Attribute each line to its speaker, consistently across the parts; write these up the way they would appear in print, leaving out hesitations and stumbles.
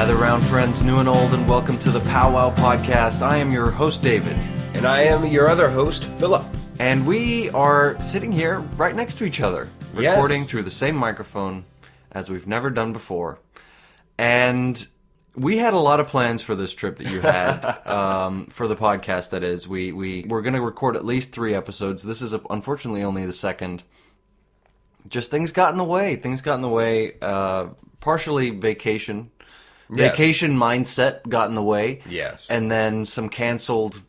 Speaker 1: Gather round, friends, new and old, and welcome to the POWWOW podcast. I am your host, David.
Speaker 2: And I am your other host, Philip.
Speaker 1: And we are sitting here right next to each other, recording through the same microphone as we've never done before. And we had a lot of plans for this trip that you had, for the podcast, that is. We're going to record at least 3 episodes. This is, unfortunately, only the second. Just things got in the way. Partially vacation.
Speaker 2: Yes.
Speaker 1: Vacation mindset got in the way.
Speaker 2: Yes.
Speaker 1: And then some canceled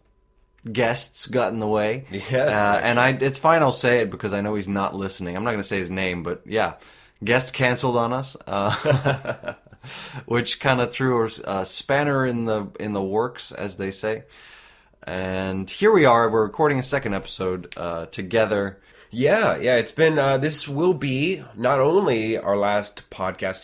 Speaker 1: guests got in the way.
Speaker 2: Yes.
Speaker 1: And it's fine, I'll say it because I know he's not listening. I'm not going to say his name, but yeah. Guest canceled on us. Which kind of threw a spanner in the works, as they say. And here we are. We're recording a second episode together.
Speaker 2: Yeah. It's been, this will be not only our last podcast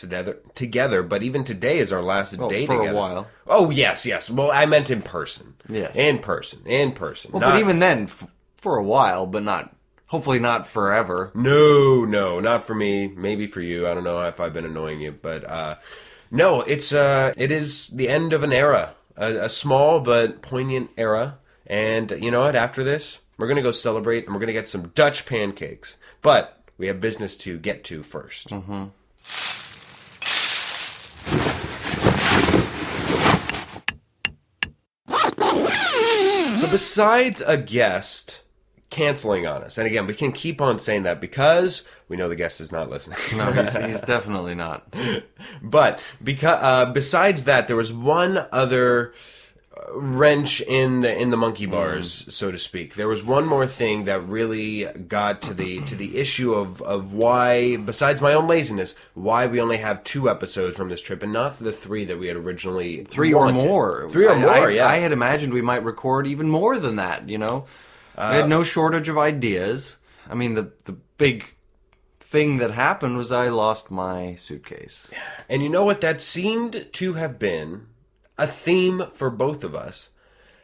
Speaker 2: together, but even today is our last day
Speaker 1: for
Speaker 2: together.
Speaker 1: A while.
Speaker 2: Oh, yes. Well, I meant in person.
Speaker 1: Yes.
Speaker 2: In person.
Speaker 1: Well, but even then, for a while, but not, hopefully not forever.
Speaker 2: No, not for me. Maybe for you. I don't know if I've been annoying you, but, no, it is the end of an era. A small but poignant era. And you know what? After this, we're going to go celebrate, and we're going to get some Dutch pancakes. But we have business to get to first. Mm-hmm. So besides a guest canceling on us, and again, we can keep on saying that because we know the guest is not listening.
Speaker 1: No, he's definitely not.
Speaker 2: But besides that, there was one other wrench in the monkey bars, so to speak. There was one more thing that really got to the issue of why, besides my own laziness, why we only have 2 episodes from this trip and not the 3 that we had originally
Speaker 1: 3
Speaker 2: wanted.
Speaker 1: or more.
Speaker 2: 3 or more, yeah.
Speaker 1: I had imagined we might record even more than that, you know? We had no shortage of ideas. I mean, the big thing that happened was I lost my suitcase.
Speaker 2: And you know what? That seemed to have been a theme for both of us,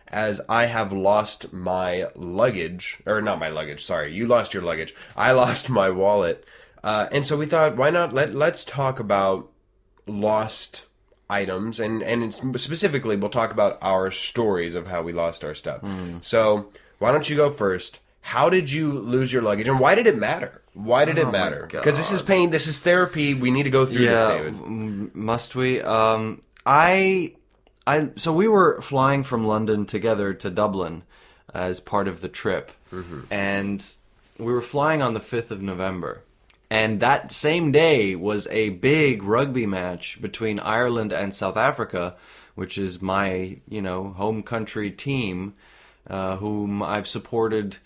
Speaker 2: as I have lost my luggage, or not my luggage, sorry, you lost your luggage, I lost my wallet, and so we thought, why not, let's talk about lost items, and specifically, we'll talk about our stories of how we lost our stuff. So, why don't you go first? How did you lose your luggage, and why did it matter? Why did it matter? Because this is pain, this is therapy, we need to go through this, David.
Speaker 1: Must we? So we were flying from London together to Dublin as part of the trip. Mm-hmm. And we were flying on the 5th of November. And that same day was a big rugby match between Ireland and South Africa, which is my, home country team, whom I've supported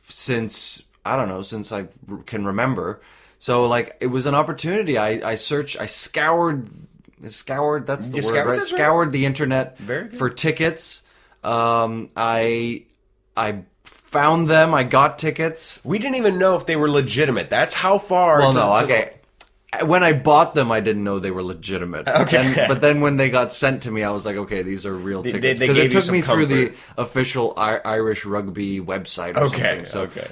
Speaker 1: since I can remember. So, it was an opportunity. I scoured... That's the word, right? Scoured the internet for tickets. I found them. I got tickets.
Speaker 2: We didn't even know if they were legitimate. That's how far.
Speaker 1: Well, okay. When I bought them, I didn't know they were legitimate.
Speaker 2: Okay.
Speaker 1: But then when they got sent to me, I was like, okay, these are real tickets. Because it took me through the official Irish rugby website or something.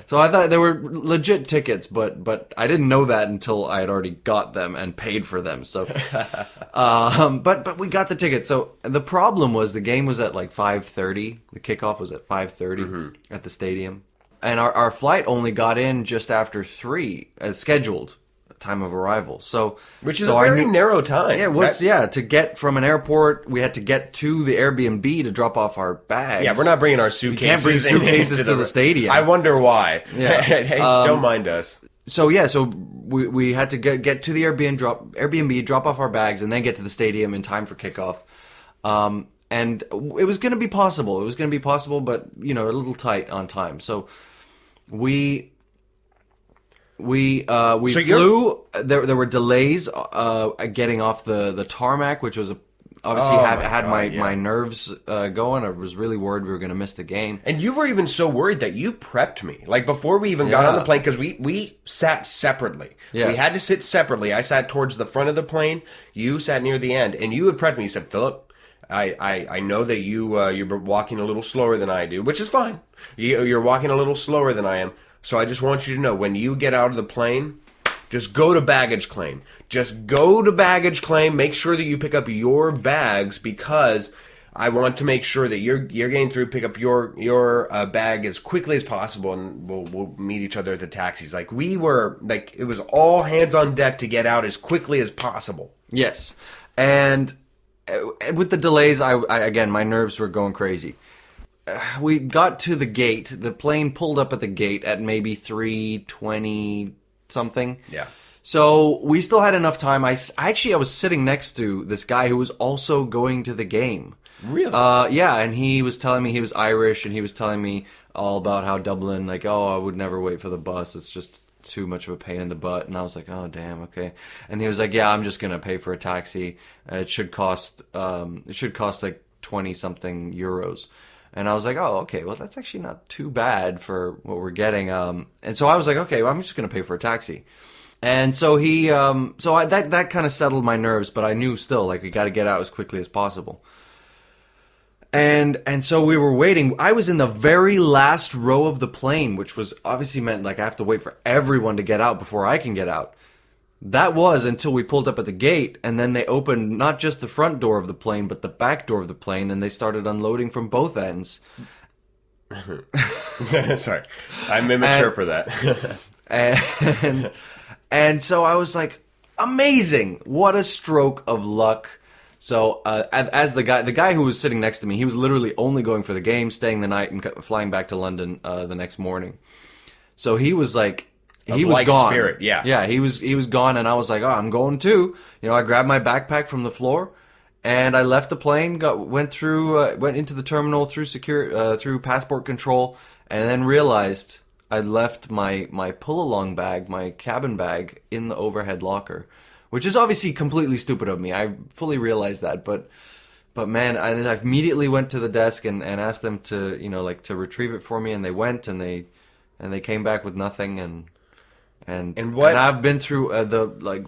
Speaker 1: So I thought they were legit tickets, but I didn't know that until I had already got them and paid for them. So, but we got the tickets. So the problem was the game was at 5:30. The kickoff was at 5:30 at the stadium. And our flight only got in just after 3 as scheduled. Time of arrival,
Speaker 2: which is a very narrow time.
Speaker 1: Yeah, it was. To get from an airport, we had to get to the Airbnb to drop off our bags.
Speaker 2: Yeah, we're not bringing our suitcases.
Speaker 1: You can't bring suitcases to the stadium.
Speaker 2: I wonder why.
Speaker 1: Yeah.
Speaker 2: Hey, don't mind us.
Speaker 1: So we had to get to the Airbnb, drop off our bags, and then get to the stadium in time for kickoff. And it was going to be possible. But a little tight on time. So we flew. There were delays getting off the tarmac, which was obviously had my nerves going. I was really worried we were going to miss the game.
Speaker 2: And you were even so worried that you prepped me. Before we even got on the plane, because we sat separately. Yes. We had to sit separately. I sat towards the front of the plane. You sat near the end. And you had prepped me. You said, Philip, I know that you're walking a little slower than I do, which is fine. You're walking a little slower than I am. So I just want you to know, when you get out of the plane, Just go to baggage claim. Just go to baggage claim. Make sure that you pick up your bags because I want to make sure that you're getting through. Pick up your bag as quickly as possible, and we'll meet each other at the taxis. Like we were, like it was all hands on deck to get out as quickly as possible.
Speaker 1: Yes, and with the delays, I again my nerves were going crazy. We got to the gate. The plane pulled up at the gate at maybe 3:20 something.
Speaker 2: Yeah.
Speaker 1: So we still had enough time. I was sitting next to this guy who was also going to the game.
Speaker 2: Really?
Speaker 1: Yeah, and he was telling me he was Irish, and he was telling me all about how Dublin, like, oh, I would never wait for the bus. It's just too much of a pain in the butt. And I was like, oh, damn, okay. And he was like, yeah, I'm just gonna pay for a taxi. It should cost like 20-something euros. And I was like, oh, okay, well, that's actually not too bad for what we're getting. And so I was like, okay, well, I'm just gonna pay for a taxi. And so that kind of settled my nerves, but I knew still, like, we got to get out as quickly as possible. And so we were waiting. I was in the very last row of the plane, which was obviously meant like I have to wait for everyone to get out before I can get out. That was until we pulled up at the gate, and then they opened not just the front door of the plane, but the back door of the plane, and they started unloading from both ends.
Speaker 2: Sorry, I'm immature for that.
Speaker 1: and so I was like, amazing! What a stroke of luck. So as the guy who was sitting next to me, he was literally only going for the game, staying the night, and flying back to London the next morning. So he was like, he was gone.
Speaker 2: Spirit, yeah.
Speaker 1: Yeah, he was gone, and I was like, oh, I'm going too. You know, I grabbed my backpack from the floor, and I left the plane, went into the terminal through passport control, and then realized I'd left my pull-along bag, my cabin bag, in the overhead locker. Which is obviously completely stupid of me. I fully realize that, but man, I immediately went to the desk and asked them to, you know, like to retrieve it for me, and they went and they came back with nothing, and I've been through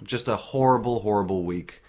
Speaker 1: just a horrible week.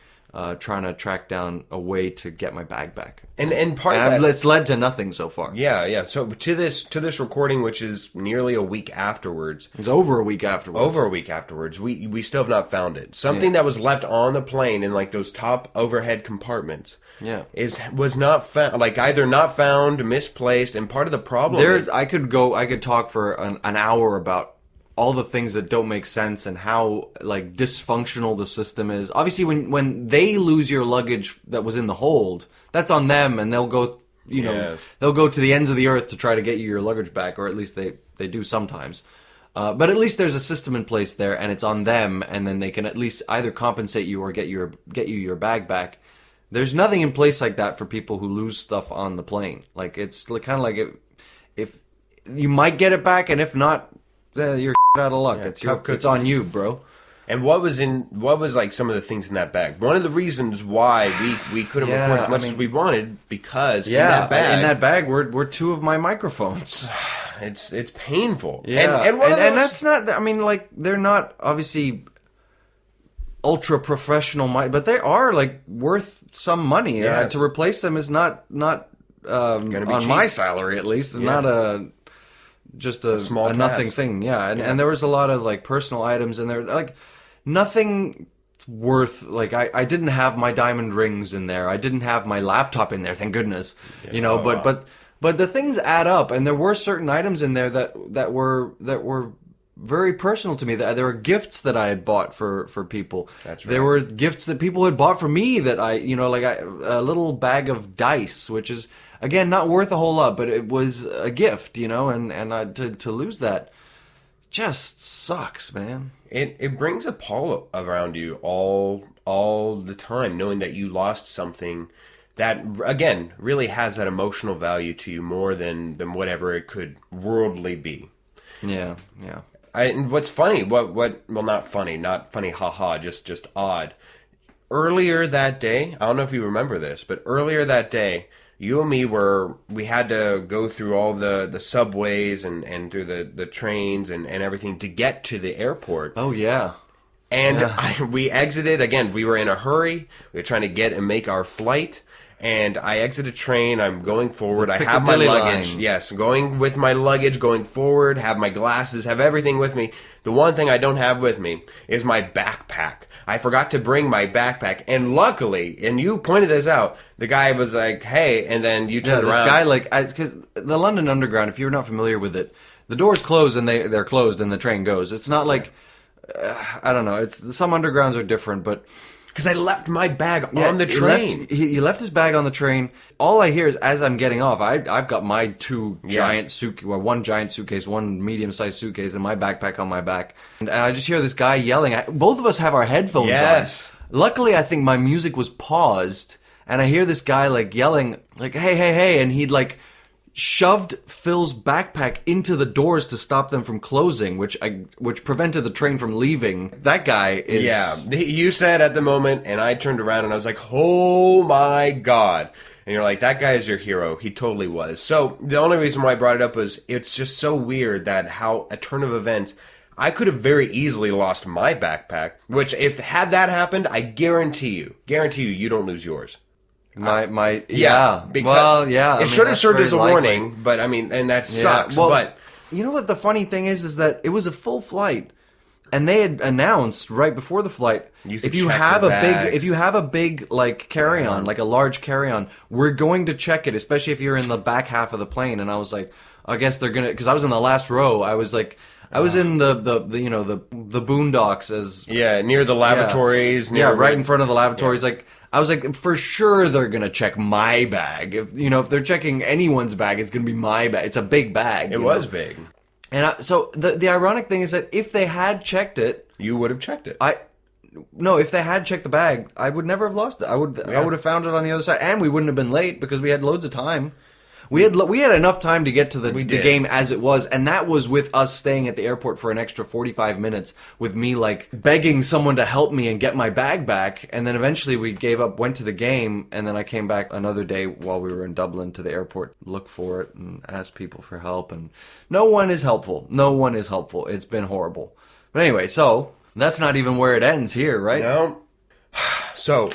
Speaker 1: Trying to track down a way to get my bag back, and it's led to nothing so far.
Speaker 2: Yeah. So to this recording, which is nearly a week afterwards,
Speaker 1: it's over a week afterwards.
Speaker 2: We still have not found it. Something that was left on the plane in like those top overhead compartments.
Speaker 1: Yeah,
Speaker 2: was not found. Like either not found, misplaced, and part of the problem.
Speaker 1: I could talk for an hour about all the things that don't make sense and how like dysfunctional the system is. Obviously, when they lose your luggage that was in the hold, that's on them, and they'll go, they'll go to the ends of the earth to try to get you your luggage back, or at least they do sometimes. But at least there's a system in place there, and it's on them, and then they can at least either compensate you or get you your bag back. There's nothing in place like that for people who lose stuff on the plane. Like it's kind of like if you might get it back, and if not, you're out of luck.
Speaker 2: Yeah,
Speaker 1: it's on you, bro.
Speaker 2: And what was like some of the things in that bag? One of the reasons why we couldn't record as much as we wanted, because in that
Speaker 1: bag were two of my microphones.
Speaker 2: It's painful.
Speaker 1: Yeah, and that's not. I mean, like they're not obviously ultra professional, but they are like worth some money.
Speaker 2: Yes.
Speaker 1: To replace them is not on
Speaker 2: cheap.
Speaker 1: my salary at least. It's not a small nothing thing. Yeah. And there was a lot of like personal items in there, like nothing worth, like I didn't have my diamond rings in there. I didn't have my laptop in there, thank goodness. You know, but the things add up, and there were certain items in there that were very personal to me. That there were gifts that I had bought for people.
Speaker 2: That's right.
Speaker 1: There were gifts that people had bought for me that a little bag of dice, which is again not worth a whole lot, but it was a gift, and to lose that just sucks, man.
Speaker 2: It brings a pall around you all the time, knowing that you lost something that, again, really has that emotional value to you more than whatever it could worldly be.
Speaker 1: Yeah.
Speaker 2: And what's funny, not funny, haha, just odd. Earlier that day, I don't know if you remember this, but earlier that day, you and me we had to go through all the subways and through the trains and everything to get to the airport.
Speaker 1: Oh, yeah.
Speaker 2: And we exited, again, we were in a hurry. We were trying to get and make our flight. And I exit a train. I'm going forward. I have my
Speaker 1: Piccadilly
Speaker 2: luggage.
Speaker 1: line.
Speaker 2: Yes, going with my luggage, going forward, have my glasses, have everything with me. The one thing I don't have with me is my backpack. I forgot to bring my backpack. And luckily, and you pointed this out, the guy was like, hey, and then you turned around.
Speaker 1: This guy, like, because the London Underground, if you're not familiar with it, the doors close and they're closed and the train goes. It's not like, I don't know, some undergrounds are different, but...
Speaker 2: Because I left my bag on the train.
Speaker 1: He left his bag on the train. All I hear is, as I'm getting off, I've got my one giant suitcase, one medium-sized suitcase, and my backpack on my back. And I just hear this guy yelling. Both of us have our headphones on. Luckily, I think my music was paused, and I hear this guy, like, yelling, like, hey, hey, hey, and he'd, like... shoved Phil's backpack into the doors to stop them from closing, which prevented the train from leaving. That guy is...
Speaker 2: Yeah, you said at the moment, and I turned around and I was like, oh my God. And you're like, that guy is your hero. He totally was. So the only reason why I brought it up was it's just so weird that how a turn of events... I could have very easily lost my backpack, which if had that happened, I guarantee you don't lose yours.
Speaker 1: Yeah.
Speaker 2: Because it should have served as a
Speaker 1: likely.
Speaker 2: warning, but I mean, and that sucks.
Speaker 1: Well,
Speaker 2: but
Speaker 1: you know what the funny thing is that it was a full flight, and they had announced right before the flight, if you have a big like carry-on, like a large carry-on, we're going to check it, especially if you're in the back half of the plane. And I was like, I guess they're gonna, because I was in the last row. I was like. I was in the boondocks
Speaker 2: near the lavatories.
Speaker 1: Right in front of the lavatories. Yeah. Like I was like, for sure they're gonna check my bag. If they're checking anyone's bag, it's gonna be my bag. It's a big bag.
Speaker 2: It was big.
Speaker 1: And so the ironic thing is that if they had checked it,
Speaker 2: you would have checked it.
Speaker 1: No, if they had checked the bag, I would never have lost it. I would have found it on the other side, and we wouldn't have been late because we had loads of time. We had enough time to get to the game as it was, and that was with us staying at the airport for an extra 45 minutes, with me like begging someone to help me and get my bag back, and then eventually we gave up, went to the game, and then I came back another day while we were in Dublin to the airport, look for it, and ask people for help, and no one is helpful. No one is helpful. It's been horrible. But anyway, so that's not even where it ends here, right?
Speaker 2: No. So...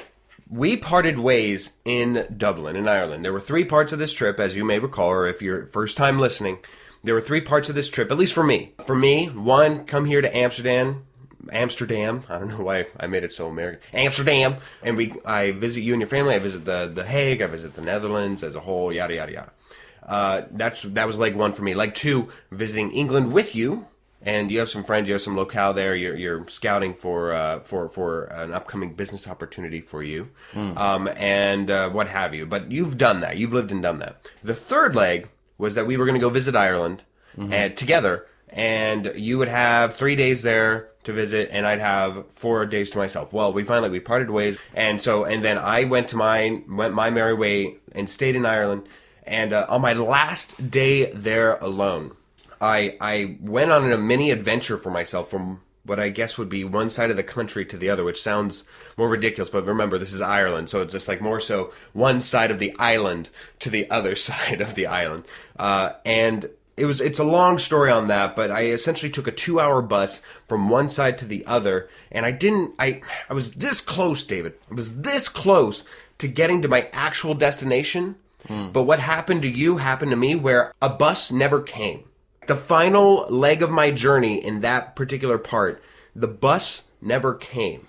Speaker 2: we parted ways in Dublin, in Ireland. There were 3 parts of this trip, as you may recall, or if you're first time listening. There were 3 parts of this trip, at least for me. For me, 1, come here to Amsterdam. I don't know why I made it so American. Amsterdam. And I visit you and your family. I visit the Hague. I visit the Netherlands as a whole, yada, yada, yada. That was leg 1 for me. Leg 2, visiting England with you. And you have some friends, you have some locale there. You're scouting for an upcoming business opportunity for you, and what have you. But you've done that. You've lived and done that. The third leg was that we were going to go visit Ireland together, and you would have 3 days there to visit, and I'd have 4 days to myself. Well, we parted ways, and then I went my merry way and stayed in Ireland. And on my last day there alone, I went on a mini adventure for myself from what I guess would be one side of the country to the other, which sounds more ridiculous, but remember, this is Ireland, so it's just like more so one side of the island to the other side of the island. And it's a long story on that, but I essentially took a 2-hour bus from one side to the other, and I was this close, David. I was this close to getting to my actual destination, but what happened to you happened to me, where a bus never came. The final leg of my journey in that particular part, the bus never came.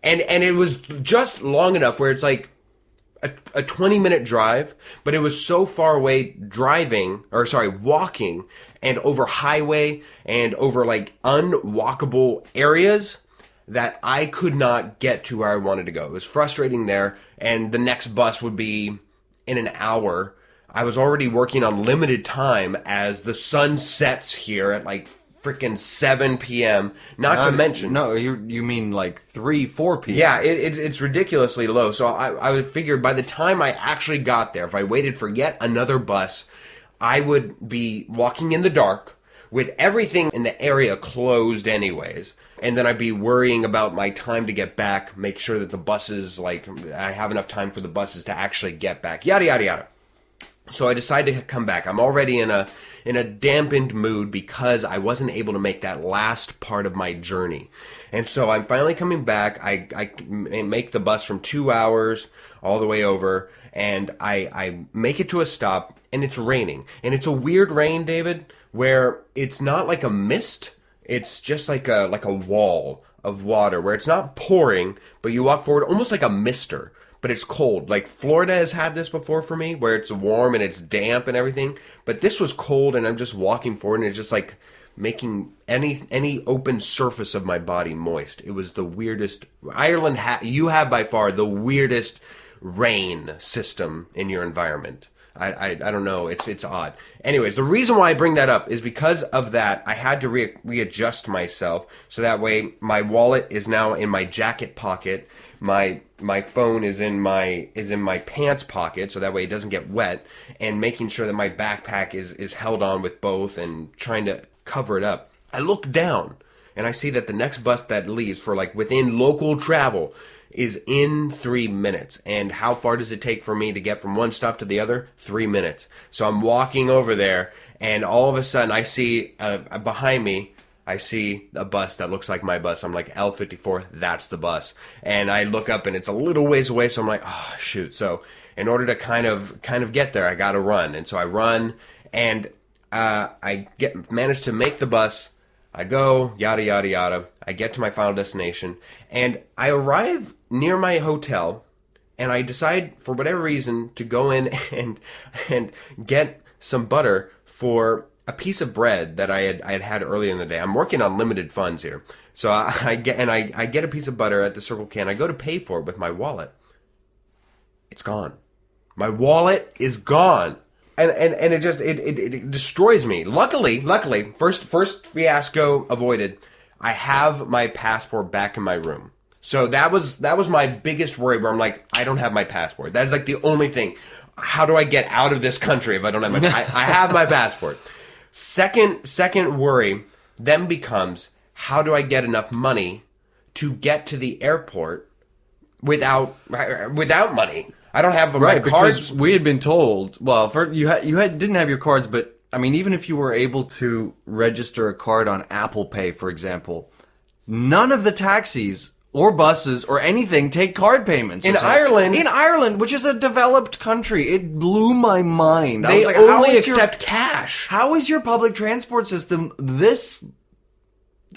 Speaker 2: And it was just long enough where it's like a 20-minute drive, but it was so far away walking, and over highway and over like unwalkable areas that I could not get to where I wanted to go. It was frustrating there, and the next bus would be in an hour. I was already working on limited time as the sun sets here at like freaking 7 p.m. Not to mention...
Speaker 1: No, you mean like 3, 4 p.m.
Speaker 2: Yeah, it's ridiculously low. So I figured by the time I actually got there, if I waited for yet another bus, I would be walking in the dark with everything in the area closed anyways. And then I'd be worrying about my time to get back, make sure that the buses, like, I have enough time for the buses to actually get back, yada, yada, yada. So I decided to come back. I'm already in a dampened mood because I wasn't able to make that last part of my journey. And so I'm finally coming back. I make the bus from 2 hours all the way over, and I make it to a stop, and it's raining. And it's a weird rain, David, where it's not like a mist. It's just like a wall of water where it's not pouring, but you walk forward almost like a mister. But it's cold. Like Florida has had this before for me, where it's warm and it's damp and everything. But this was cold, and I'm just walking forward, and it's just like making any open surface of my body moist. It was the weirdest. Ireland, you have by far the weirdest rain system in your environment. I don't know. It's odd. Anyways, the reason why I bring that up is because of that. I had to readjust myself so that way my wallet is now in my jacket pocket. My phone is in my pants pocket, so that way it doesn't get wet, and making sure that my backpack is held on with both and trying to cover it up. I look down and I see that the next bus that leaves for like within local travel is in 3 minutes. And how far does it take for me to get from one stop to the other? 3 minutes. So I'm walking over there, and all of a sudden I see behind me, I see a bus that looks like my bus. I'm like, L54, that's the bus. And I look up, and it's a little ways away, so I'm like, oh, shoot. So in order to kind of get there, I got to run. And so I run, and I manage to make the bus. I go, yada, yada, yada. I get to my final destination, and I arrive near my hotel, and I decide, for whatever reason, to go in and get some butter for a piece of bread that I had earlier in the day. I'm working on limited funds here. So I get a piece of butter at the Circle K, and I go to pay for it with my wallet. It's gone. My wallet is gone. And it destroys me. Luckily, first fiasco avoided. I have my passport back in my room. So that was my biggest worry, where I'm like, I don't have my passport. That is like the only thing. How do I get out of this country if I don't have my I have my passport. Second worry then becomes, how do I get enough money to get to the airport without money? I don't have my cards.
Speaker 1: Because we had been told. Well, didn't have your cards, but I mean, even if you were able to register a card on Apple Pay, for example, none of the taxis or buses or anything take card payments.
Speaker 2: In Ireland,
Speaker 1: which is a developed country, it blew my mind.
Speaker 2: They only accept cash.
Speaker 1: How is your public transport system this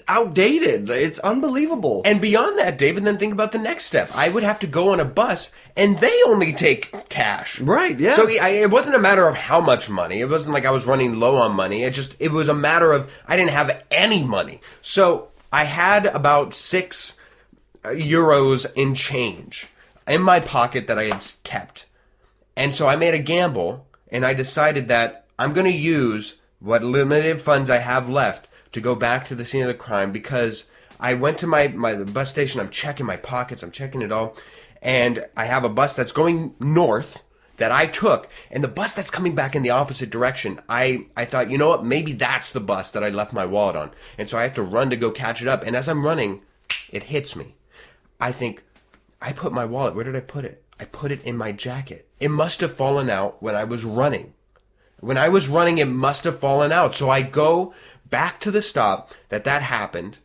Speaker 1: outdated? It's unbelievable.
Speaker 2: And beyond that, David, then think about the next step. I would have to go on a bus, and they only take cash.
Speaker 1: Right, yeah.
Speaker 2: So it wasn't a matter of how much money. It wasn't like I was running low on money. It was a matter of I didn't have any money. So I had about €6 in change in my pocket that I had kept. And so I made a gamble, and I decided that I'm going to use what limited funds I have left to go back to the scene of the crime, because I went to my bus station. I'm checking my pockets. I'm checking it all. And I have a bus that's going north that I took, and the bus that's coming back in the opposite direction, I thought, you know what, maybe that's the bus that I left my wallet on. And so I have to run to go catch it up. And as I'm running, it hits me. I think, I put my wallet, where did I put it? I put it in my jacket. It must have fallen out when I was running. When I was running, it must have fallen out. So I go back to the stop that happened,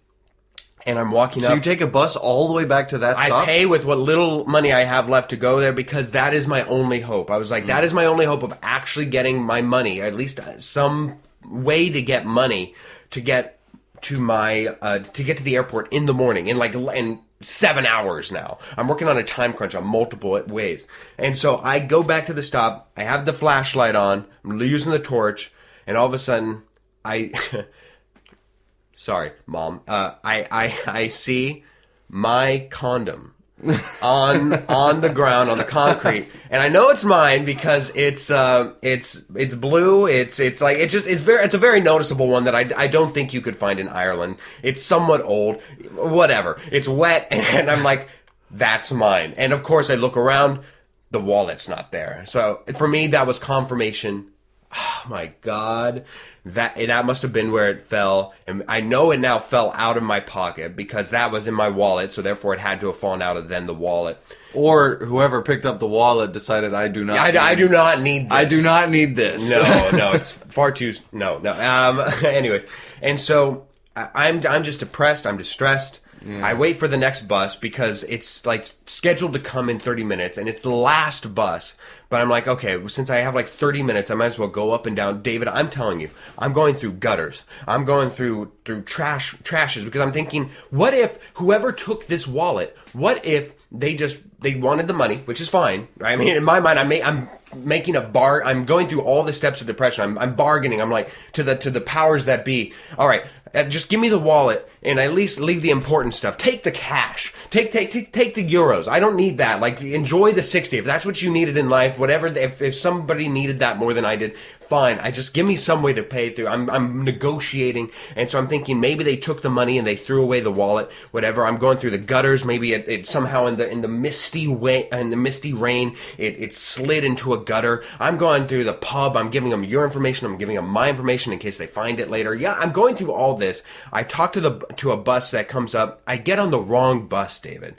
Speaker 2: and I'm walking up.
Speaker 1: So you take a bus all the way back to that stop?
Speaker 2: I pay with what little money I have left to go there, because that is my only hope. I was like, that is my only hope of actually getting my money, at least some way to get money to get to the airport in the morning in 7 hours now. I'm working on a time crunch on multiple ways. And so I go back to the stop. I have the flashlight on. I'm using the torch. And all of a sudden, sorry, Mom. I see my condom on the ground, on the concrete, and I know it's mine because it's blue. It's a very noticeable one that I don't think you could find in Ireland. It's somewhat old, whatever. It's wet, and I'm like, that's mine. And of course, I look around, the wallet's not there. So for me, that was confirmation. Oh my God. That must have been where it fell. And I know it now fell out of my pocket because that was in my wallet. So therefore it had to have fallen out of then the wallet.
Speaker 1: Or whoever picked up the wallet decided, I do not
Speaker 2: need this.
Speaker 1: I do not need this.
Speaker 2: No, it's far too, no. Anyways. And so I'm just depressed. I'm distressed. Yeah. I wait for the next bus because it's like scheduled to come in 30 minutes and it's the last bus. But I'm like, okay, since I have like 30 minutes, I might as well go up and down. David, I'm telling you, I'm going through gutters. I'm going through trashes because I'm thinking, what if whoever took this wallet, what if they wanted the money, which is fine. Right? I mean, in my mind, I'm making I'm going through all the steps of depression. I'm bargaining. I'm like to the powers that be. All right, just give me the wallet and at least leave the important stuff. Take the cash. Take the euros. I don't need that. Like, enjoy the 60. If that's what you needed in life, whatever. If somebody needed that more than I did, fine. I just give me some way to pay through. I'm negotiating, and so I'm thinking maybe they took the money and they threw away the wallet. Whatever. I'm going through the gutters. Maybe it somehow in the misty rain it slid into a gutter. I'm going through the pub. I'm giving them your information. I'm giving them my information in case they find it later. Yeah, I'm going through all this. I talk to a bus that comes up. I get on the wrong bus, David.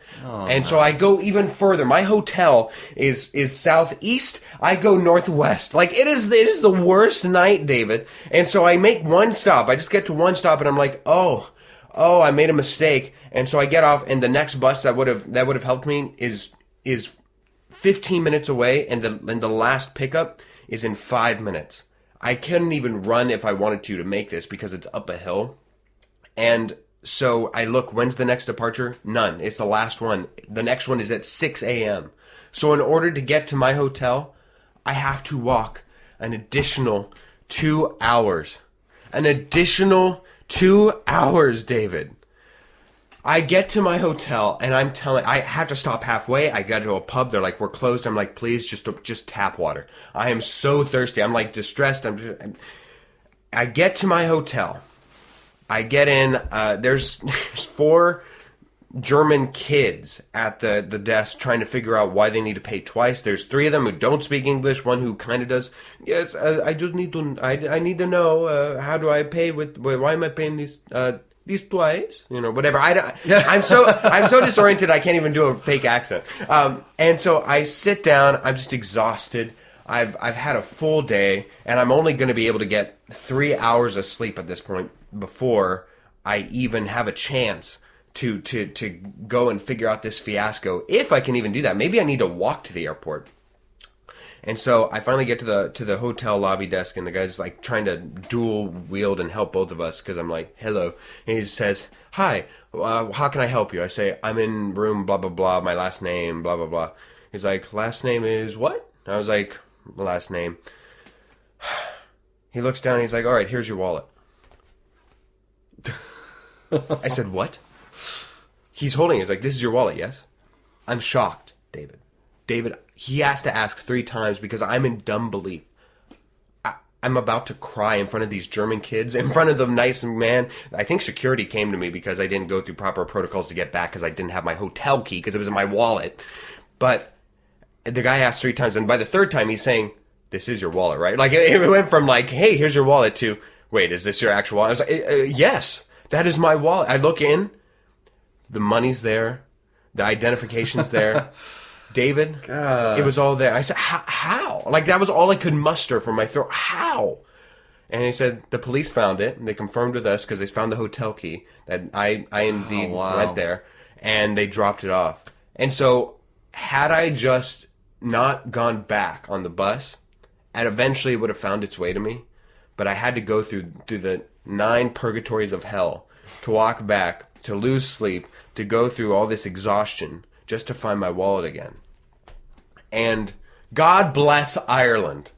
Speaker 2: So I go even further. My hotel is southeast. I go northwest. Like, it is the worst night, David. And so I make one stop. I just get to one stop and I'm like, oh, I made a mistake. And so I get off, and the next bus that would have helped me is 15 minutes away, and the last pickup is in 5 minutes. I couldn't even run if I wanted to make this because it's up a hill. And so I look, when's the next departure? None. It's the last one. The next one is at 6 a.m. So in order to get to my hotel, I have to walk an additional 2 hours. An additional 2 hours, David. I get to my hotel and I have to stop halfway. I get to a pub. They're like, we're closed. I'm like, please just tap water. I am so thirsty. I'm like distressed. I get to my hotel. I get in. There's 4 German kids at the desk trying to figure out why they need to pay twice. There's 3 of them who don't speak English. One who kind of does. Yes, I just need to. I need to know how do I pay why am I paying these twice? Whatever. I'm so disoriented. I can't even do a fake accent. And so I sit down. I'm just exhausted. I've had a full day, and I'm only going to be able to get 3 hours of sleep at this point before I even have a chance to go and figure out this fiasco. If I can even do that. Maybe I need to walk to the airport. And so I finally get to the hotel lobby desk, and the guy's like trying to dual wield and help both of us because I'm like, hello. And he says, hi, how can I help you? I say, I'm in room blah, blah, blah, my last name, blah, blah, blah. He's like, last name is what? I was like, last name. He looks down and he's like, all right, here's your wallet. I said, what? He's holding it. He's like, this is your wallet, yes? I'm shocked, David. David, he has to ask 3 times because I'm in dumb belief. I'm about to cry in front of these German kids, in front of the nice man. I think security came to me because I didn't go through proper protocols to get back because I didn't have my hotel key because it was in my wallet. But the guy asked 3 times, and by the 3rd time, he's saying, this is your wallet, right? Like, it went from like, hey, here's your wallet to, wait, is this your actual wallet? I was like, yes, that is my wallet. I look in, the money's there, the identification's there. David, God. It was all there. I said, how? Like, that was all I could muster from my throat. How? And he said, the police found it, and they confirmed with us because they found the hotel key that I indeed went there, and they dropped it off. And so, had I just not gone back on the bus, and eventually it would have found its way to me, but I had to go through the 9 purgatories of hell to walk back, to lose sleep, to go through all this exhaustion just to find my wallet again. And God bless Ireland.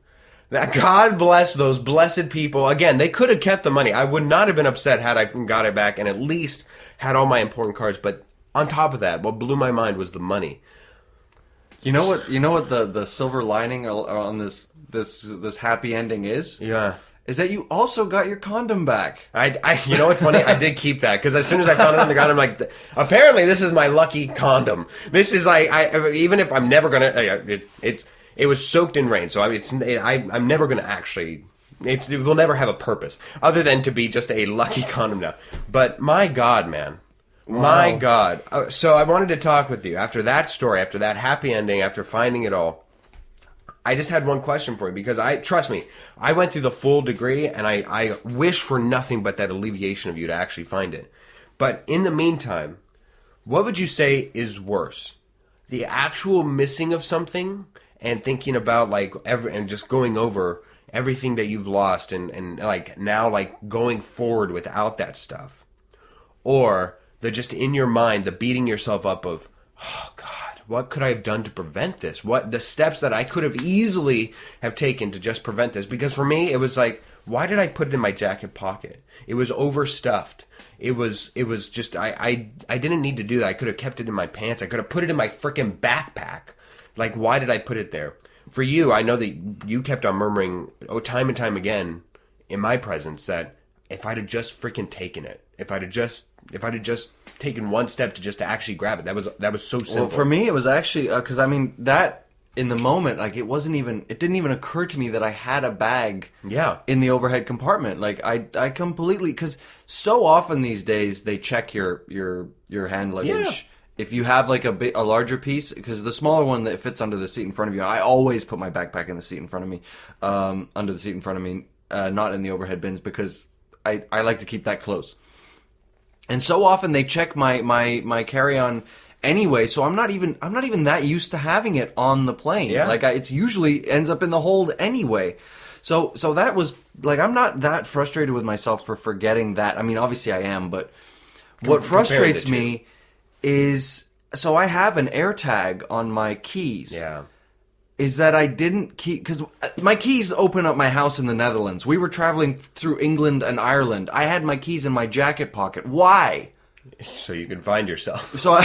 Speaker 2: God bless those blessed people. Again, they could have kept the money. I would not have been upset had I got it back and at least had all my important cards. But on top of that, what blew my mind was the money.
Speaker 1: You know what the silver lining on this happy ending is?
Speaker 2: Yeah.
Speaker 1: Is that you also got your condom back.
Speaker 2: You know what's funny? I did keep that because as soon as I found it on the ground, I'm like, apparently this is my lucky condom. This is like, even if I'm never gonna, It was soaked in rain, so I'm never going to actually... it will never have a purpose, other than to be just a lucky condom now. But my God, man. Wow. My God. So I wanted to talk with you after that story, after that happy ending, after finding it all. I just had one question for you, because trust me, I went through the full degree, and I wish for nothing but that alleviation of you to actually find it. But in the meantime, what would you say is worse? The actual missing of something and thinking about and just going over everything that you've lost and like now like going forward without that stuff, or the just in your mind the beating yourself up of, oh God, what could I have done to prevent this? What the steps that I could have easily have taken to just prevent this? Because for me, it was like, why did I put it in my jacket pocket? It was overstuffed. It was just I didn't need to do that. I could have kept it in my pants. I could have put it in my freaking backpack. Like, why did I put it there? For you, I know that you kept on murmuring time and time again in my presence that if I'd have just freaking taken it, if I'd have just taken one step to actually grab it, that was so simple.
Speaker 1: Well, for me, it was actually because I mean that in the moment, like it didn't even occur to me that I had a bag.
Speaker 2: Yeah. In
Speaker 1: the overhead compartment, like I completely, because so often these days they check your hand luggage.
Speaker 2: Yeah.
Speaker 1: If you have like a larger piece, because the smaller one that fits under the seat in front of you, I always put my backpack in the seat in front of me, under the seat in front of me, not in the overhead bins, because I like to keep that close. And so often they check my carry-on anyway, so I'm not even that used to having it on the plane.
Speaker 2: Yeah.
Speaker 1: Like it's usually ends up in the hold anyway. So that was like, I'm not that frustrated with myself for forgetting that. I mean, obviously I am, but what frustrates me is, so I have an AirTag on my keys.
Speaker 2: Yeah.
Speaker 1: Is that I didn't keep, because my keys open up my house in the Netherlands. We were traveling through England and Ireland. I had my keys in my jacket pocket. Why?
Speaker 2: So you can find yourself.
Speaker 1: So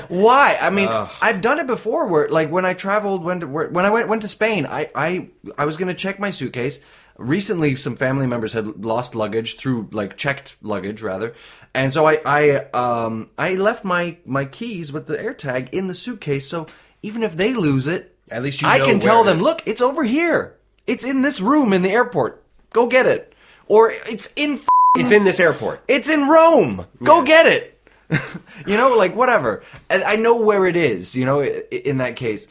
Speaker 1: why? I mean, I've done it before. Where like when I traveled, when I went to Spain, I was going to check my suitcase. Recently, some family members had lost luggage through like checked luggage rather, and so I left my keys with the AirTag in the suitcase. So even if they lose it,
Speaker 2: at least
Speaker 1: I can tell them, look, it's over here. It's in this room in the airport. Go get it. Or it's in
Speaker 2: this airport.
Speaker 1: It's in Rome. Go get it. You know, like whatever. And I know where it is, you know, in that case.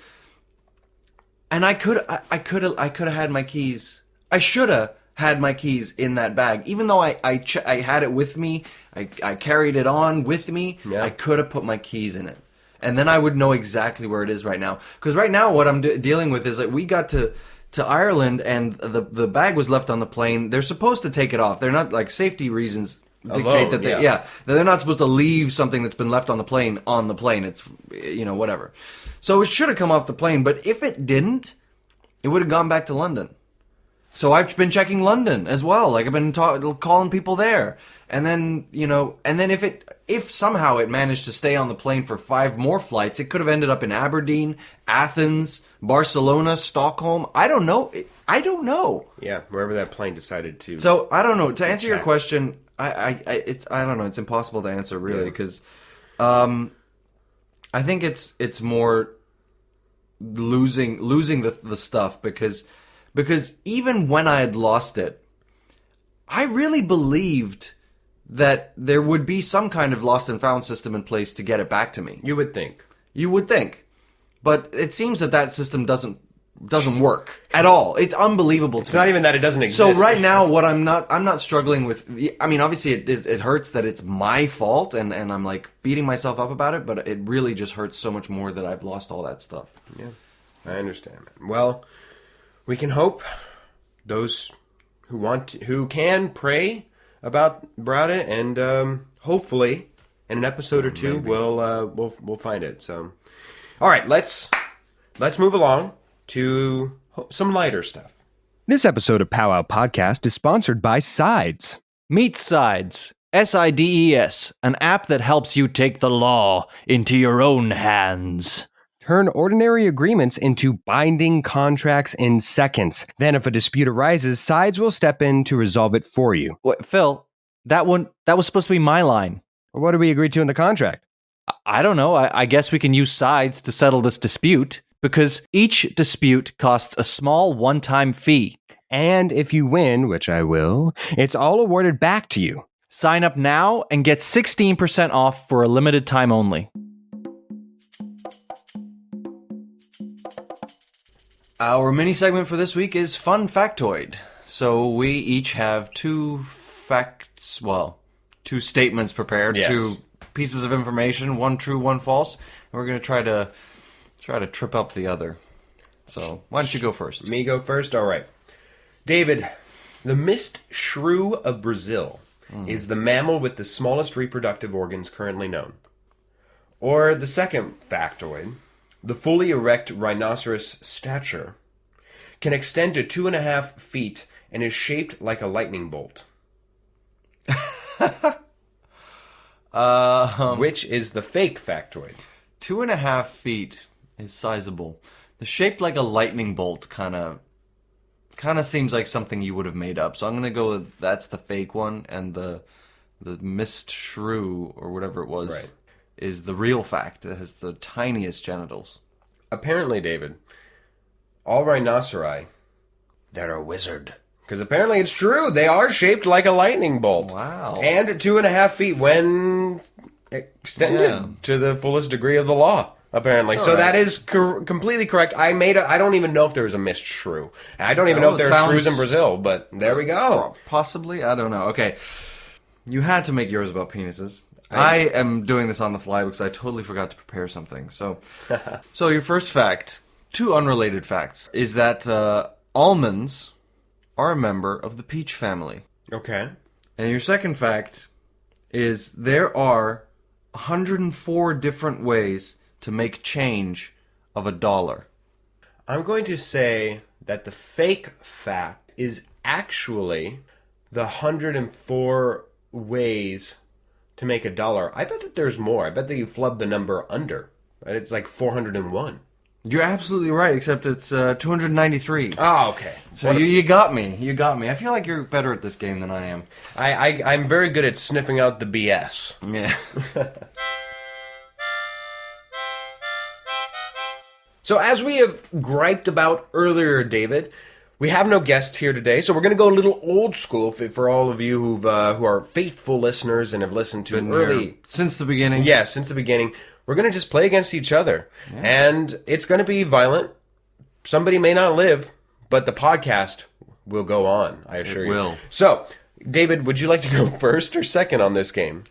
Speaker 1: And I could have had my keys. I should have had my keys in that bag. Even though I had it with me, I carried it on with me,
Speaker 2: yeah.
Speaker 1: I could have put my keys in it. And then I would know exactly where it is right now. Because right now what I'm dealing with is like we got to Ireland and the bag was left on the plane. They're supposed to take it off. They're not, like, safety reasons dictate that they're not supposed to leave something that's been left on the plane. It's, you know, whatever. So it should have come off the plane. But if it didn't, it would have gone back to London. So I've been checking London as well. Like I've been calling people there. And then, you know, and then if somehow it managed to stay on the plane for 5 more flights, it could have ended up in Aberdeen, Athens, Barcelona, Stockholm. I don't know.
Speaker 2: Yeah, wherever that plane decided to.
Speaker 1: So I don't know. To answer your question, I don't know. It's impossible to answer really because, I think it's more losing the stuff because even when I had lost it, I really believed that there would be some kind of lost and found system in place to get it back to me.
Speaker 2: You would think.
Speaker 1: But it seems that system doesn't work at all. It's unbelievable to me.
Speaker 2: It's not even that it doesn't exist.
Speaker 1: So right now, what I'm not struggling with, I mean, obviously it hurts that it's my fault and I'm like beating myself up about it, but it really just hurts so much more that I've lost all that stuff.
Speaker 2: Yeah, I understand. Well, we can hope those who can pray about it, and hopefully in an episode or two we'll find it. So, all right, let's move along to some lighter stuff.
Speaker 3: This episode of POWWOW Podcast is sponsored by Sides.
Speaker 4: Meet Sides, SIDES, an app that helps you take the law into your own hands.
Speaker 3: Turn ordinary agreements into binding contracts in seconds. Then if a dispute arises, Sides will step in to resolve it for you.
Speaker 4: Wait, Phil, that was supposed to be my line.
Speaker 3: What did we agree to in the contract?
Speaker 4: I don't know. I guess we can use Sides to settle this dispute. because each dispute costs a small one-time fee.
Speaker 3: And if you win, which I will, it's all awarded back to you.
Speaker 4: Sign up now and get 16% off for a limited time only.
Speaker 1: Our mini segment for this week is Fun Factoid. So we each have two statements prepared,
Speaker 2: Yes.
Speaker 1: two pieces of information, one true, one false, and we're going to try to trip up the other. So why don't you go first?
Speaker 2: Me go first? All right. David, the mist shrew of Brazil is the mammal with the smallest reproductive organs currently known. Or the second factoid, the fully erect rhinoceros stature can extend to 2.5 feet and is shaped like a lightning bolt. Which is the fake factoid?
Speaker 1: 2.5 feet is sizable. The shaped like a lightning bolt kind of seems like something you would have made up. So I'm gonna go with that's the fake one, and the mist shrew or whatever it was
Speaker 2: Right.
Speaker 1: is the real fact. It has the tiniest genitals.
Speaker 2: Apparently, David, all rhinoceri, they're a wizard. Because apparently it's true. They are shaped like a lightning bolt.
Speaker 1: Wow.
Speaker 2: And at 2.5 feet when extended to the fullest degree of the law, apparently.
Speaker 1: That's
Speaker 2: So
Speaker 1: all right.
Speaker 2: that is completely correct. I don't even know if there was a mist shrew. I don't even
Speaker 1: Oh,
Speaker 2: know if
Speaker 1: it
Speaker 2: there are shrews
Speaker 1: sounds-
Speaker 2: in Brazil, but there we go.
Speaker 1: Possibly, I don't know. Okay, you had to make yours about penises. I am doing this on the fly because I totally forgot to prepare something. So, so your first fact, two unrelated facts, is that almonds are a member of the peach family.
Speaker 2: Okay.
Speaker 1: And your second fact is there are 104 different ways to make change of $1.
Speaker 2: I'm going to say that the fake fact is actually the 104 ways to make $1. I bet that there's more. I bet that you flubbed the number under. It's like 401.
Speaker 1: You're absolutely right, except it's 293.
Speaker 2: Oh, okay.
Speaker 1: So you got me. You got me. I feel like you're better at this game than I am.
Speaker 2: I'm very good at sniffing out the BS.
Speaker 1: Yeah.
Speaker 2: So as we have griped about earlier, David, we have no guest here today, so we're going to go a little old school for all of you who are faithful listeners and have listened to early.
Speaker 1: Since the beginning.
Speaker 2: Yeah, since the beginning. We're going to just play against each other. Yeah. And it's going to be violent. Somebody may not live, but the podcast will go on, I assure you.
Speaker 1: It will.
Speaker 2: So, David, would you like to go first or second on this game?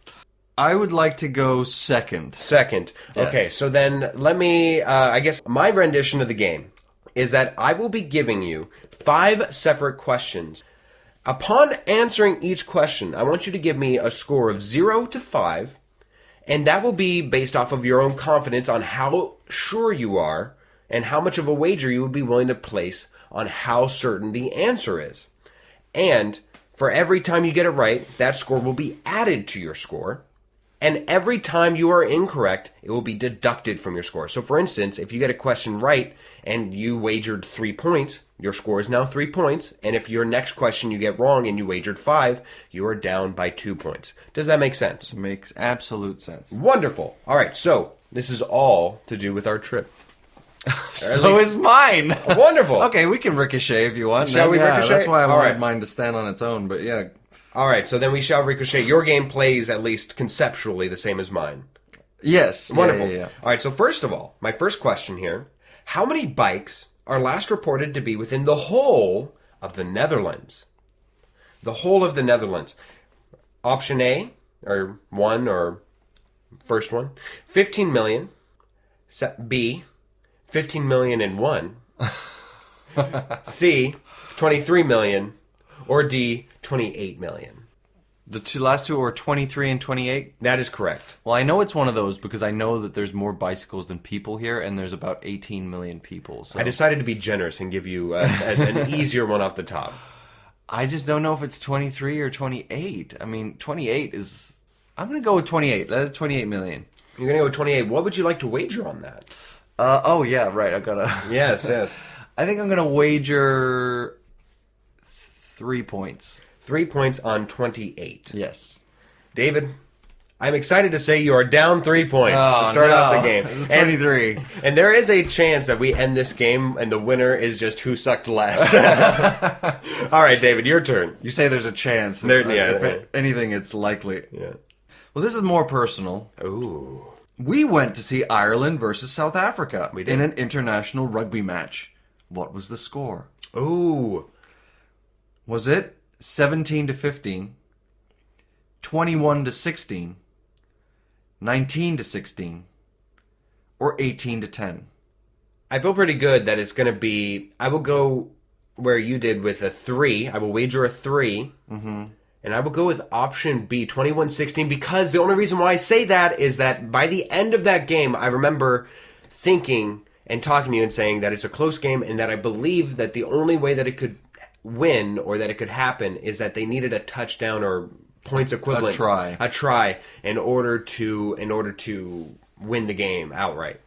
Speaker 1: I would like to go second.
Speaker 2: Second.
Speaker 1: Yes.
Speaker 2: Okay, so then let me, I guess my rendition of the game is that I will be giving you 5 separate questions. Upon answering each question, I want you to give me a score of 0 to 5, and that will be based off of your own confidence on how sure you are and how much of a wager you would be willing to place on how certain the answer is. And for every time you get it right, that score will be added to your score. And every time you are incorrect, it will be deducted from your score. So for instance, if you get a question right and you wagered 3 points, your score is now 3 points. And if your next question you get wrong and you wagered 5, you are down by 2 points. Does that make sense?
Speaker 1: Makes absolute sense.
Speaker 2: Wonderful. All right, so this is all to do with our trip.
Speaker 1: So is mine.
Speaker 2: Wonderful.
Speaker 1: Okay, we can ricochet if you want.
Speaker 2: Shall we
Speaker 1: Yeah,
Speaker 2: ricochet?
Speaker 1: That's why I
Speaker 2: All
Speaker 1: wanted
Speaker 2: right.
Speaker 1: mine to stand on its own, but yeah.
Speaker 2: All right, so then we shall ricochet. Your game plays at least conceptually the same as mine.
Speaker 1: Yes.
Speaker 2: Wonderful.
Speaker 1: Yeah.
Speaker 2: All right, so first of all, my first question here. How many bikes are last reported to be within the whole of the Netherlands? The whole of the Netherlands. Option A, or one, or first one, 15 million. B, 15 million and one. C, 23 million. Or D, 28 million.
Speaker 1: The last two are 23 and 28?
Speaker 2: That is correct.
Speaker 1: Well, I know it's one of those because I know that there's more bicycles than people here, and there's about 18 million people. So
Speaker 2: I decided to be generous and give you an easier one off the top.
Speaker 1: I just don't know if it's 23 or 28. I mean, 28 is... I'm going to go with 28. That's 28 million.
Speaker 2: You're going to go with 28. What would you like to wager on that?
Speaker 1: Oh, yeah, right. I've got to...
Speaker 2: Yes.
Speaker 1: I think I'm going to wager 3 points.
Speaker 2: 3 points on 28.
Speaker 1: Yes.
Speaker 2: David, I'm excited to say you are down 3 points to start off the game.
Speaker 1: It was 23.
Speaker 2: And there is a chance that we end this game and the winner is just who sucked less. All right, David, your turn.
Speaker 1: You say there's a chance. If anything, it's likely.
Speaker 2: Yeah.
Speaker 1: Well, this is more personal.
Speaker 2: Ooh.
Speaker 1: We went to see Ireland versus South Africa
Speaker 2: We did.
Speaker 1: in an international rugby match. What was the score?
Speaker 2: Ooh.
Speaker 1: Was it 17-15, 21-16, 19-16, or 18-10?
Speaker 2: I feel pretty good that it's going to be... I will go where you did with a 3. I will wager a 3. Mm-hmm. And I will go with option B, 21-16, because the only reason why I say that is that by the end of that game, I remember thinking and talking to you and saying that it's a close game and that I believe that the only way that it could win or that it could happen is that they needed a touchdown or points equivalent. A try in order to win the game outright.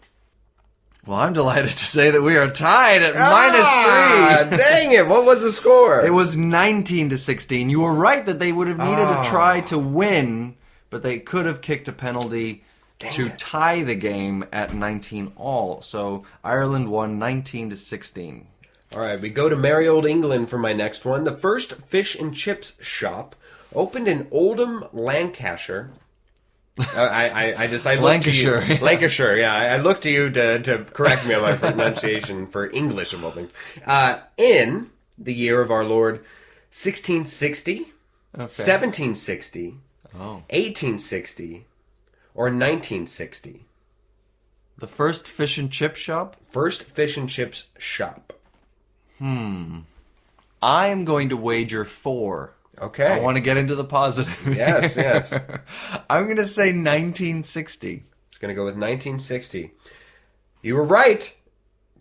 Speaker 1: Well, I'm delighted to say that we are tied at -3.
Speaker 2: Dang it. What was the score?
Speaker 1: It was 19-16. You were right that they would have needed a try to win, but they could have kicked a penalty to tie the game at 19 all. So Ireland won 19-16.
Speaker 2: All right, we go to merry old England for my next one. The first fish and chips shop opened in Oldham, Lancashire. I
Speaker 1: Lancashire.
Speaker 2: Lancashire, yeah. I looked to you to correct me on my pronunciation for English of all things. In the year of our Lord, 1660, 1760, 1860, or 1960.
Speaker 1: The first fish and chip shop?
Speaker 2: First fish and chips shop.
Speaker 1: I am going to wager 4.
Speaker 2: Okay.
Speaker 1: I want to get into the positive.
Speaker 2: Yes.
Speaker 1: I'm going to say 1960.
Speaker 2: It's going to go with 1960. You were right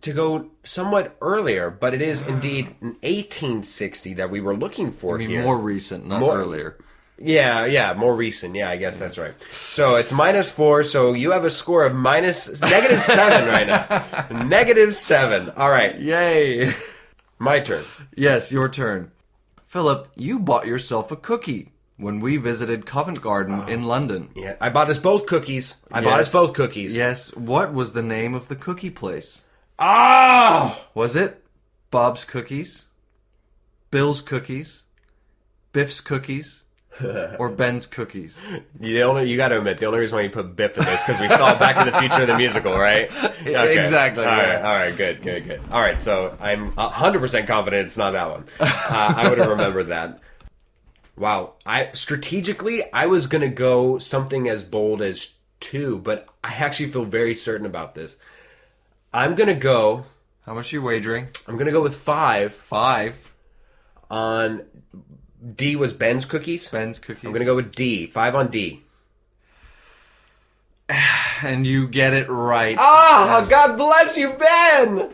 Speaker 2: to go somewhat earlier, but it is indeed an 1860 that we were looking for here.
Speaker 1: More recent, not earlier.
Speaker 2: Yeah, more recent. Yeah, I guess that's right. So it's -4, so you have a score of -7 right now. -7. All right.
Speaker 1: Yay.
Speaker 2: My turn.
Speaker 1: Yes, your turn. Philip, you bought yourself a cookie when we visited Covent Garden in London.
Speaker 2: Yeah, I bought us both cookies.
Speaker 1: Yes. What was the name of the cookie place?
Speaker 2: Oh!
Speaker 1: Was it Bob's Cookies, Bill's Cookies, Biff's Cookies, or Ben's Cookies?
Speaker 2: You got to admit, the only reason why you put Biff in this because we saw Back to the Future the musical, right? Okay.
Speaker 1: Exactly.
Speaker 2: All right, good. All right, so I'm 100% confident it's not that one. I would have remembered that. Wow, strategically I was gonna go something as bold as 2, but I actually feel very certain about this. I'm gonna go.
Speaker 1: How much are you wagering?
Speaker 2: I'm gonna go with 5.
Speaker 1: 5.
Speaker 2: On D was Ben's Cookies.
Speaker 1: Ben's Cookies.
Speaker 2: I'm gonna go with D. 5 on D.
Speaker 1: And you get it right.
Speaker 2: Ah, God bless you, Ben!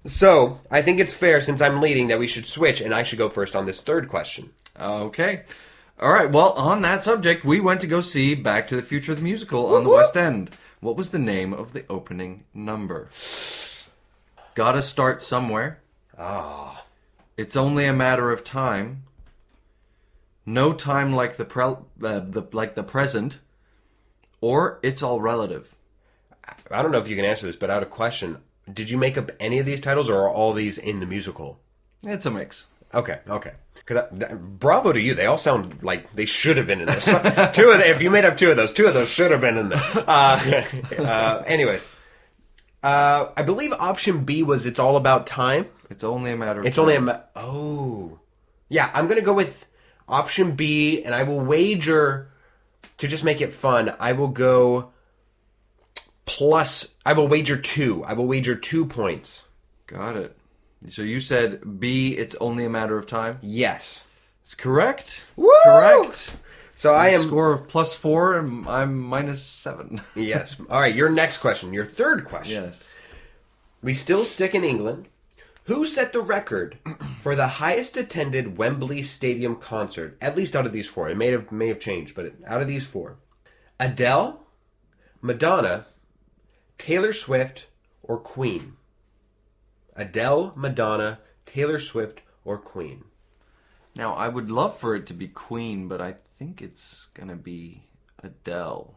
Speaker 2: So, I think it's fair, since I'm leading, that we should switch, and I should go first on this third question.
Speaker 1: Okay. All right, well, on that subject, we went to go see Back to the Future the musical on the West End. What was the name of the opening number? Gotta Start Somewhere. It's Only a Matter of Time. No Time Like the Present. Or It's All Relative.
Speaker 2: I don't know if you can answer this, but out of question, did you make up any of these titles, or are all these in the musical?
Speaker 1: It's a mix.
Speaker 2: Okay. Bravo to you. They all sound like they should have been in this. If you made up two of those should have been in there. Anyways, I believe option B was It's All About Time.
Speaker 1: It's Only a Matter of Time.
Speaker 2: It's only a Oh. Yeah, I'm going to go with option B, and I will wager, to just make it fun, I will go I will wager 2. I will wager 2 points.
Speaker 1: Got it. So you said B, It's Only a Matter of Time?
Speaker 2: Yes.
Speaker 1: It's correct.
Speaker 2: Woo!
Speaker 1: It's correct.
Speaker 2: So I am...
Speaker 1: Score of +4, and I'm -7.
Speaker 2: Yes. All right, your next question. Your third question.
Speaker 1: Yes.
Speaker 2: We still stick in England. Who set the record for the highest attended Wembley Stadium concert? At least out of these 4. It may have changed, but out of these 4. Adele, Madonna, Taylor Swift, or Queen? Adele, Madonna, Taylor Swift, or Queen?
Speaker 1: Now, I would love for it to be Queen, but I think it's going to be Adele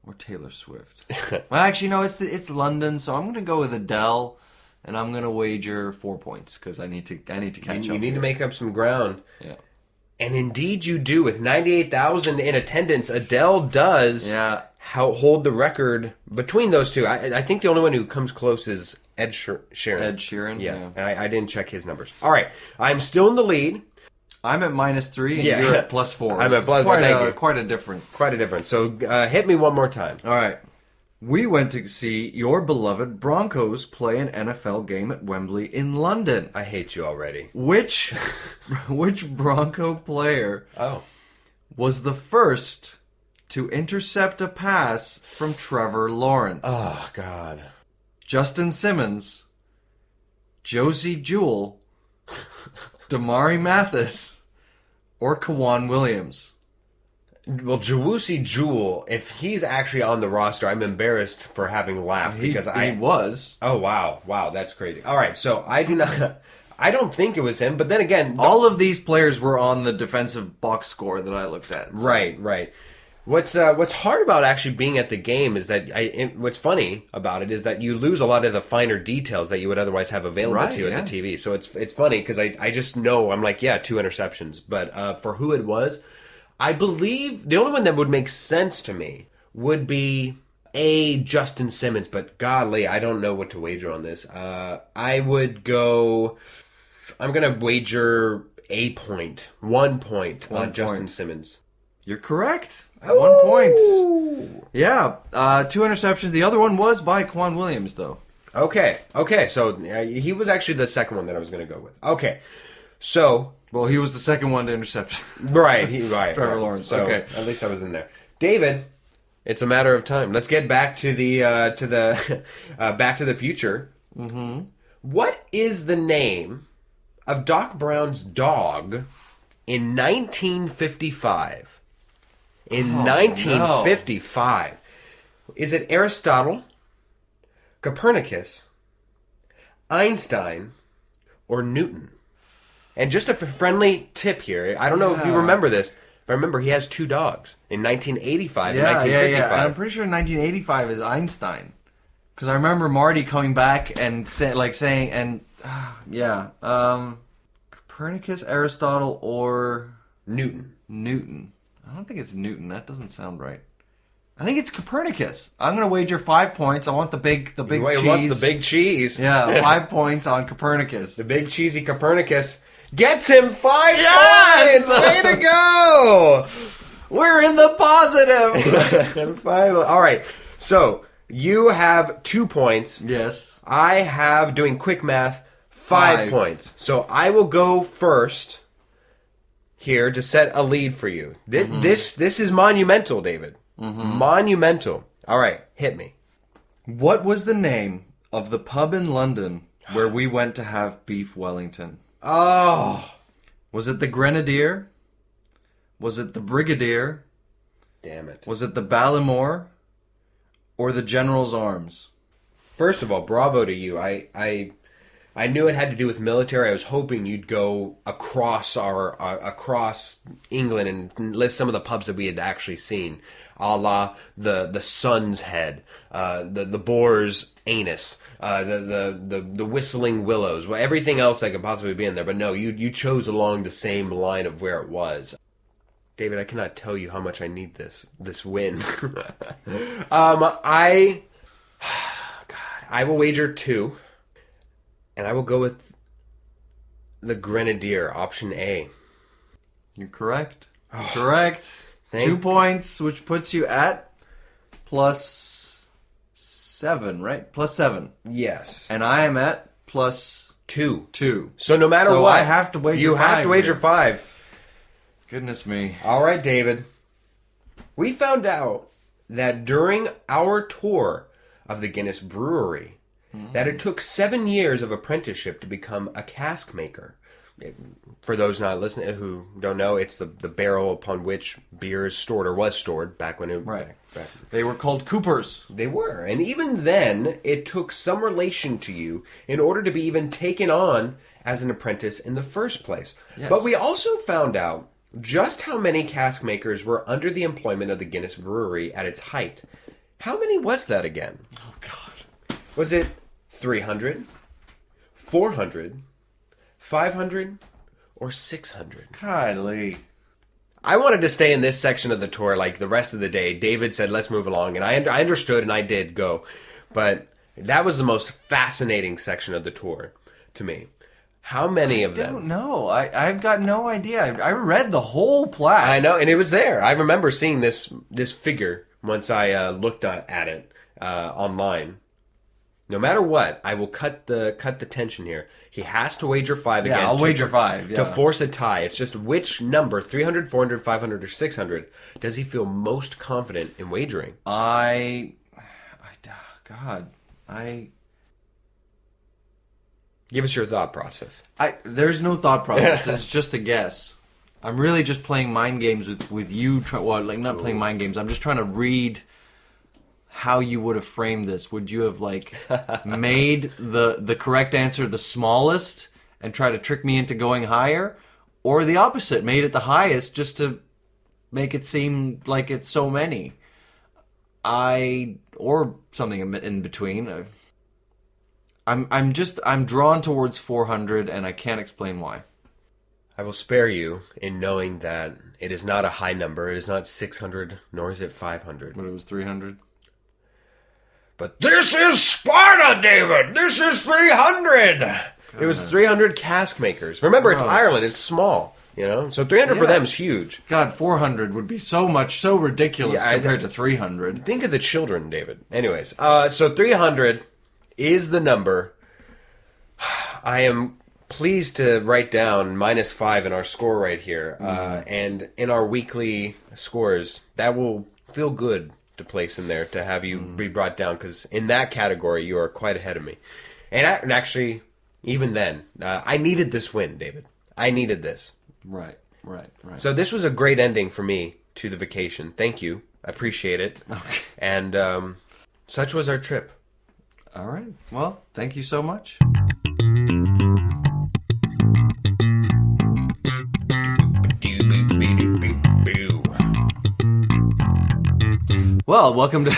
Speaker 1: or Taylor Swift. Well, actually, no, it's London, so I'm going to go with Adele, and I'm going to wager 4 points because I need to catch up.
Speaker 2: You need to make up some ground.
Speaker 1: Yeah.
Speaker 2: And indeed you do. With 98,000 in attendance, Adele does hold the record between those two. I think the only one who comes close is Ed Sheeran.
Speaker 1: Ed Sheeran, yeah.
Speaker 2: And I didn't check his numbers. All right. I'm still in the lead.
Speaker 1: I'm at -3 and you're at +4.
Speaker 2: I'm at +4.
Speaker 1: Quite a difference.
Speaker 2: Quite a difference. So hit me one more time.
Speaker 1: All right. We went to see your beloved Broncos play an NFL game at Wembley in London.
Speaker 2: I hate you already.
Speaker 1: Which Bronco player was the first to intercept a pass from Trevor Lawrence?
Speaker 2: Oh, God.
Speaker 1: Justin Simmons, Josie Jewell, Damari Mathis, or Kawan Williams?
Speaker 2: Well, Jawusi Jewell, if he's actually on the roster, I'm embarrassed for having laughed because
Speaker 1: he was.
Speaker 2: Oh, wow, that's crazy. All right, so I don't think it was him, but then again,
Speaker 1: all of these players were on the defensive box score that I looked at. So.
Speaker 2: Right. What's hard about actually being at the game is that what's funny about it is that you lose a lot of the finer details that you would otherwise have available to you at the TV. So it's funny because I just know, I'm like, 2 interceptions, but for who it was, I believe the only one that would make sense to me would be Justin Simmons, but godly, I don't know what to wager on this. I'm going to wager 1 point on Justin Simmons.
Speaker 1: You're correct. 1 point. Yeah, 2 interceptions. The other one was by Kawan Williams, though.
Speaker 2: Okay. So he was actually the second one that I was going to go with. Okay. So...
Speaker 1: Well, he was the second one to intercept.
Speaker 2: Right.
Speaker 1: Trevor Lawrence.
Speaker 2: So
Speaker 1: okay.
Speaker 2: At least I was in there. David, it's a matter of time. Let's get back to the Back to the Future. Mm-hmm. What is the name of Doc Brown's dog in 1955? In 1955. No. Is it Aristotle, Copernicus, Einstein, or Newton? And just a friendly tip here, I don't know if you remember this, but remember he has 2 dogs in 1985 and 1955. Yeah.
Speaker 1: And I'm pretty sure 1985 is Einstein. Because I remember Marty coming back and saying, Copernicus, Aristotle, or...
Speaker 2: Newton.
Speaker 1: I don't think it's Newton. That doesn't sound right. I think it's Copernicus. I'm going to wager 5 points. I want the big cheese.
Speaker 2: He wants the big cheese.
Speaker 1: Yeah, 5 points on Copernicus.
Speaker 2: The big cheesy Copernicus gets him 5 points. Way to go!
Speaker 1: We're in the positive.
Speaker 2: Finally. All right. So you have 2 points.
Speaker 1: Yes.
Speaker 2: I have, doing quick math, 5 points. So I will go first here to set a lead for you. This is monumental, David. Mm-hmm. Monumental. All right, hit me.
Speaker 1: What was the name of the pub in London where we went to have beef Wellington?
Speaker 2: Oh.
Speaker 1: Was it the Grenadier? Was it the Brigadier?
Speaker 2: Damn it.
Speaker 1: Was it the Ballymore? Or the General's Arms?
Speaker 2: First of all, bravo to you. I knew it had to do with military. I was hoping you'd go across England and list some of the pubs that we had actually seen, a la the Sun's Head, the Boar's Anus, the Whistling Willows, everything else that could possibly be in there. But no, you chose along the same line of where it was. David, I cannot tell you how much I need this win. I will wager 2. And I will go with the Grenadier, option A.
Speaker 1: You're correct. Correct. 2 points, which puts you at +7, right? +7.
Speaker 2: Yes.
Speaker 1: And I am at +2.
Speaker 2: So no matter what,
Speaker 1: I have to wager 5.
Speaker 2: You have to wager 5.
Speaker 1: Goodness me.
Speaker 2: All right, David. We found out that during our tour of the Guinness Brewery, that it took 7 years of apprenticeship to become a cask maker. For those not listening who don't know, it's the barrel upon which beer is stored or was stored back when it...
Speaker 1: Right. They were called coopers.
Speaker 2: They were. And even then, it took some relation to you in order to be even taken on as an apprentice in the first place. Yes. But we also found out Just how many cask makers were under the employment of the Guinness Brewery at its height? How many was that again?
Speaker 1: Oh, God.
Speaker 2: Was it 300, 400, 500, or 600?
Speaker 1: Golly.
Speaker 2: I wanted to stay in this section of the tour like the rest of the day. David said, let's move along. And I understood and I did go. But that was the most fascinating section of the tour to me. How many of them?
Speaker 1: I don't know. I've got no idea. I read the whole plaque.
Speaker 2: I know, and it was there. I remember seeing this figure once I looked at it online. No matter what, I will cut the tension here. He has to wager 5 again.
Speaker 1: Yeah, I'll wager 5. Yeah.
Speaker 2: To force a tie. It's just which number, 300, 400, 500, or 600, does he feel most confident in wagering? Give us your thought process.
Speaker 1: There's no thought process. It's just a guess. I'm really just playing mind games with you. Not playing mind games. I'm just trying to read how you would have framed this. Would you have made the correct answer the smallest and try to trick me into going higher, or the opposite, made it the highest just to make it seem like it's so many? Or something in between. I'm drawn towards 400, and I can't explain why.
Speaker 2: I will spare you in knowing that it is not a high number. It is not 600, nor is it 500.
Speaker 1: But it was 300.
Speaker 2: But this is Sparta, David! This is 300! It was 300 cask makers. Remember, it's Ireland. It's small, So 300 for them is huge.
Speaker 1: God, 400 would be so ridiculous compared to 300.
Speaker 2: Think of the children, David. Anyways, so 300... is the number. I am pleased to write down -5 in our score right here. And in our weekly scores, that will feel good to place in there, to have you be brought down, because in that category, you are quite ahead of me. And actually, even then, I needed this win, David. I needed this.
Speaker 1: Right.
Speaker 2: So this was a great ending for me to the vacation. Thank you. I appreciate it.
Speaker 1: Okay.
Speaker 2: And such was our trip.
Speaker 1: All right. Well, thank you so much. Well, welcome to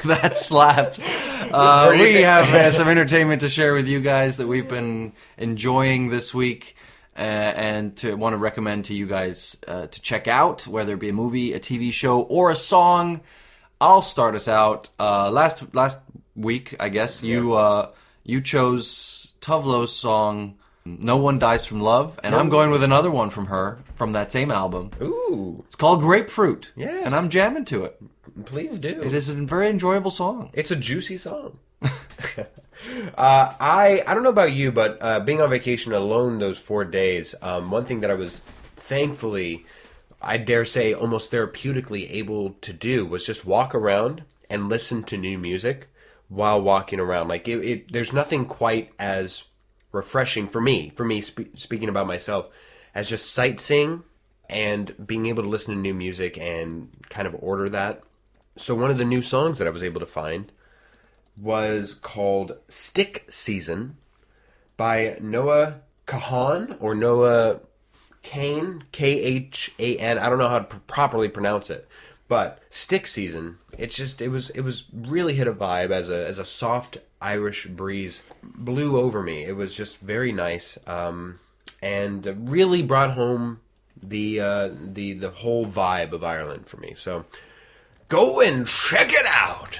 Speaker 1: That Slapped. We have some entertainment to share with you guys that we've been enjoying this week, and to want to recommend to you guys to check out, whether it be a movie, a TV show, or a song. I'll start us out. Last week, I guess, you chose POWWOW's song "No One Dies from Love," and I'm going with another one from her, from that same album.
Speaker 2: Ooh.
Speaker 1: It's called Grapefruit.
Speaker 2: Yes.
Speaker 1: And I'm jamming to it.
Speaker 2: Please do.
Speaker 1: It is a very enjoyable song.
Speaker 2: It's a juicy song. I don't know about you, but being on vacation alone those 4 days, one thing that I was thankfully, I dare say, almost therapeutically able to do was just walk around and listen to new music while walking around. Like there's nothing quite as refreshing for me speaking about myself, as just sightseeing and being able to listen to new music and kind of order that. So one of the new songs that I was able to find was called Stick Season by Noah Kahan, or Noah Kane, Khan. I don't know how to properly pronounce it, but Stick Season. It was really hit a vibe as a soft Irish breeze blew over me. It was just very nice, and really brought home the whole vibe of Ireland for me. So go and check it out.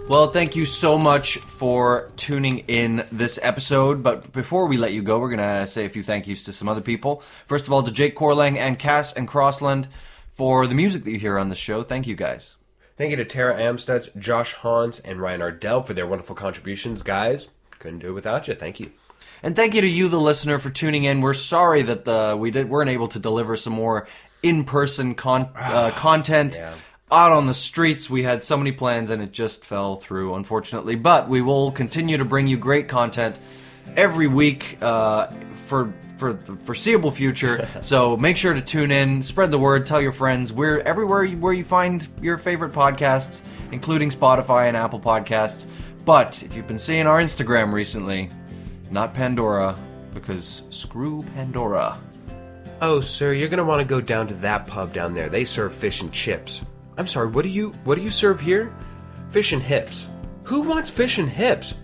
Speaker 1: Well, thank you so much for tuning in this episode. But before we let you go, we're going to say a few thank yous to some other people. First of all, to Jake Corlang and Cass and Crossland for the music that you hear on the show. Thank you, guys.
Speaker 2: Thank you to Tara Amstutz, Josh Hans, and Ryan Ardell for their wonderful contributions. Guys, couldn't do it without you. Thank you.
Speaker 1: And thank you to you, the listener, for tuning in. We're sorry that weren't able to deliver some more in-person content.
Speaker 2: Yeah.
Speaker 1: Out on the streets. We had so many plans and it just fell through, unfortunately. But we will continue to bring you great content every week for the foreseeable future. So make sure to tune in, spread the word, tell your friends. We're everywhere where you find your favorite podcasts, including Spotify and Apple Podcasts. But if you've been seeing our Instagram recently, not Pandora, because screw Pandora.
Speaker 2: Oh, sir, you're gonna want to go down to that pub down there. They serve fish and chips. I'm sorry, what do you serve here? Fish and hips. Who wants fish and hips?